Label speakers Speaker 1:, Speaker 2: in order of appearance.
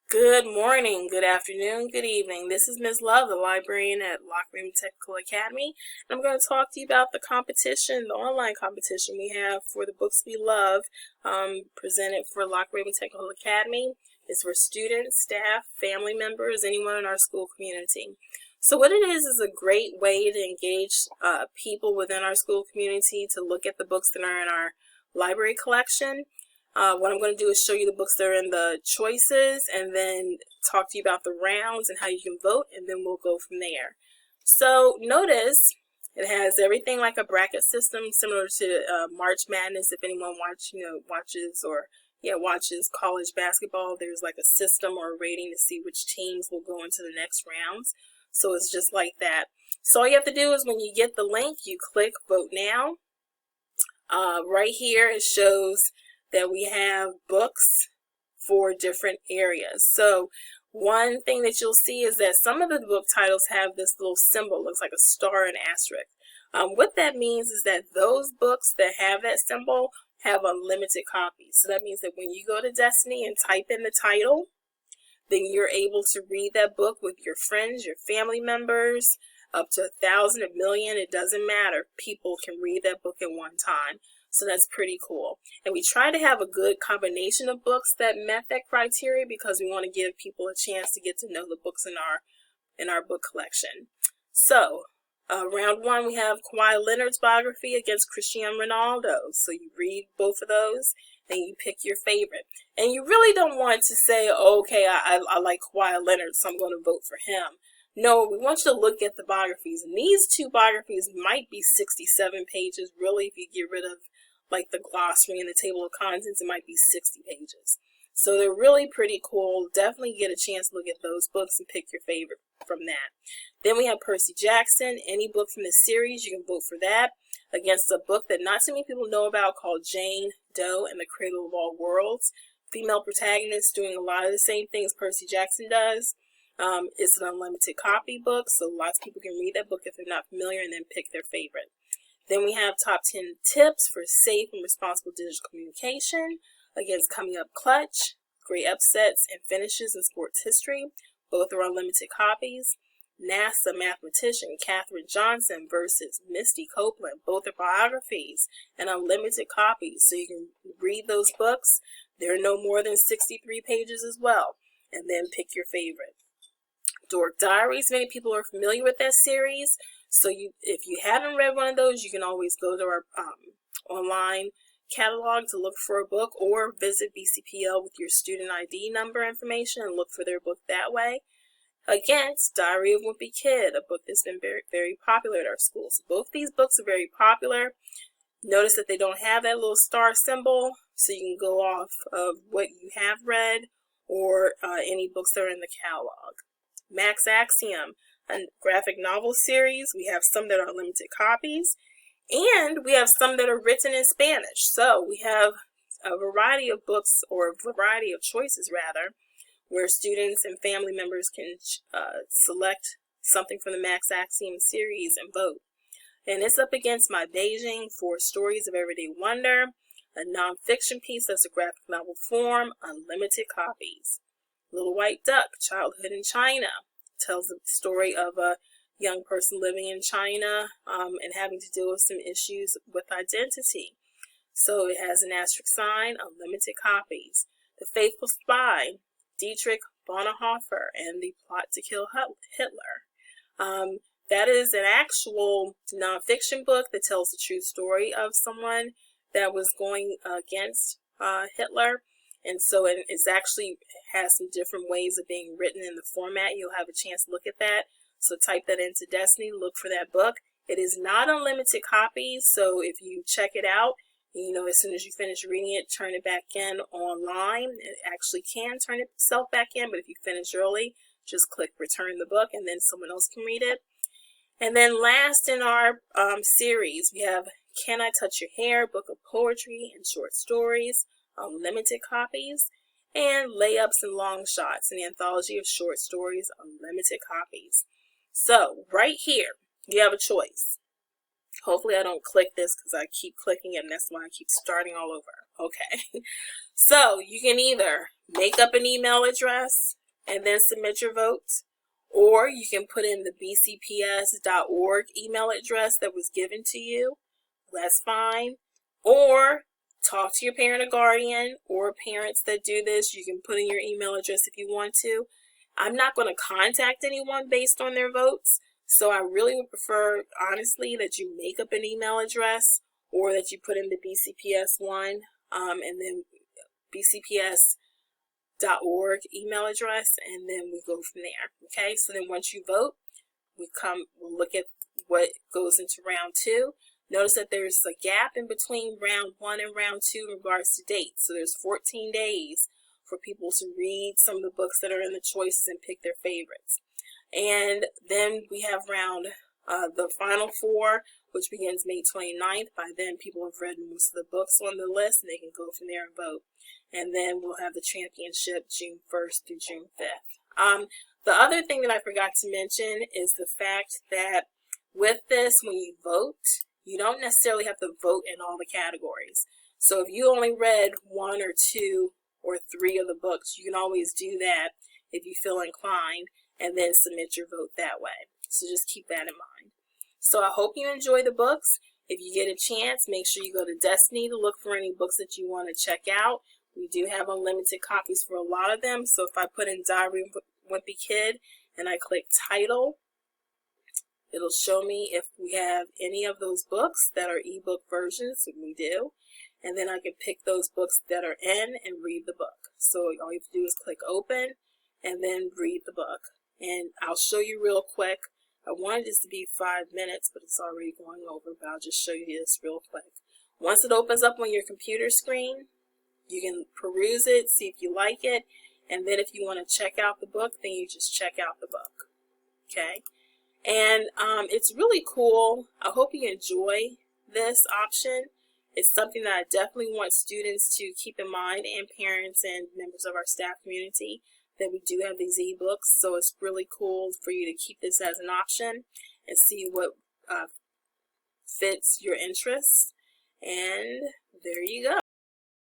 Speaker 1: Good morning, good afternoon, good evening. This is Ms. Love, the librarian at Lock Raven Technical Academy. And I'm going to talk to you about the competition, the online competition we have for the books we love, presented for Lock Raven Technical Academy. It's for students, staff, family members, anyone in our school community. So what it is a great way to engage people within our school community to look at the books that are in our library collection. What I'm going to do is show you the books that are in the choices and then talk to you about the rounds and how you can vote, and then we'll go from there. So notice it has everything like a bracket system similar to March Madness. If anyone watches college basketball, there's like a system or a rating to see which teams will go into the next rounds. So it's just like that. So all you have to do is when you get the link, you click Vote Now. Right here it shows that we have books for different areas. So one thing that you'll see is that some of the book titles have this little symbol, looks like a star and asterisk. What that means is that those books that have that symbol have unlimited copies. So that means that when you go to Destiny and type in the title, then you're able to read that book with your friends, your family members, up to 1,000, 1,000,000, it doesn't matter. People can read that book at one time. So that's pretty cool. And we try to have a good combination of books that met that criteria because we want to give people a chance to get to know the books in our book collection. So round one, we have Kawhi Leonard's biography against Cristiano Ronaldo. So you read both of those and you pick your favorite. And you really don't want to say, oh, okay, I like Kawhi Leonard, so I'm going to vote for him. No, we want you to look at the biographies. And these two biographies might be 67 pages. Really, if you get rid of like the glossary and the table of contents, it might be 60 pages. So they're really pretty cool. Definitely get a chance to look at those books and pick your favorite from that. Then we have Percy Jackson. Any book from the series, you can vote for that against a book that not too many people know about called Jane Doe and the Cradle of All Worlds. Female protagonist doing a lot of the same things Percy Jackson does. It's an unlimited copy book, so lots of people can read that book if they're not familiar and then pick their favorite. Then we have top 10 tips for safe and responsible digital communication against Coming Up Clutch, great upsets and finishes in sports history. Both are unlimited copies. NASA mathematician Katherine Johnson versus Misty Copeland. Both are biographies and unlimited copies, so you can read those books. They're no more than 63 pages as well, and then pick your favorite. Dork Diaries, many people are familiar with that series. So if you haven't read one of those, you can always go to our online catalog to look for a book or visit BCPL with your student ID number information and look for their book that way. Against Diary of Wimpy Kid, a book that's been very, very popular at our schools. Both these books are very popular. Notice that they don't have that little star symbol, so you can go off of what you have read or any books that are in the catalog. Max Axiom, a graphic novel series. We have some that are limited copies, and we have some that are written in Spanish. So we have a variety of books, or a variety of choices rather, where students and family members can select something from the Max Axiom series and vote. And it's up against My Beijing for Stories of Everyday Wonder, a nonfiction piece that's a graphic novel form, unlimited copies. Little White Duck, Childhood in China, tells the story of a young person living in China and having to deal with some issues with identity. So it has an asterisk sign, unlimited copies. The Faithful Spy, Dietrich Bonhoeffer and the Plot to Kill Hitler. That is an actual nonfiction book that tells the true story of someone that was going against Hitler. And so it actually has some different ways of being written in the format. You'll have a chance to look at that. So type that into Destiny, look for that book. It is not unlimited copies, so if you check it out, as soon as you finish reading it, turn it back in online. It actually can turn itself back in, but if you finish early, just click return the book and then someone else can read it. And then last in our series, we have Can I Touch Your Hair, book of poetry and short stories, unlimited copies, and Layups and Long Shots, an anthology of short stories, unlimited copies. So right here, you have a choice. Hopefully I don't click this because I keep clicking it and that's why I keep starting all over. Okay. So you can either make up an email address and then submit your vote, or you can put in the bcps.org email address that was given to you. That's fine. Or talk to your parent or guardian, or parents that do this. You can put in your email address if you want to. I'm not going to contact anyone based on their votes, so I really would prefer, honestly, that you make up an email address or that you put in the BCPS one and then bcps.org email address, and then we go from there. Okay, so then once you vote, we'll look at what goes into round 2. Notice that there's a gap in between round 1 and round 2 in regards to dates. So there's 14 days for people to read some of the books that are in the choices and pick their favorites. And then we have the final 4, which begins May 29th. By then, people have read most of the books on the list, and they can go from there and vote. And then we'll have the championship June 1st through June 5th. The other thing that I forgot to mention is the fact that with this, when you vote, you don't necessarily have to vote in all the categories. So if you only read 1 or 2 or 3 of the books, you can always do that if you feel inclined, and then submit your vote that way. So just keep that in mind. So I hope you enjoy the books. If you get a chance, make sure you go to Destiny to look for any books that you want to check out. We do have unlimited copies for a lot of them. So if I put in Diary of a Wimpy Kid and I click title, it'll show me if we have any of those books that are ebook versions, and we do. And then I can pick those books that are in and read the book. So all you have to do is click open and then read the book. And I'll show you real quick. I wanted this to be 5 minutes, but it's already going over, but I'll just show you this real quick. Once it opens up on your computer screen, you can peruse it, see if you like it, and then if you want to check out the book, then you just check out the book. Okay? And it's really cool. I hope you enjoy this option. It's something that I definitely want students to keep in mind, and parents and members of our staff community, that we do have these ebooks. So it's really cool for you to keep this as an option and see what fits your interests. And there you go.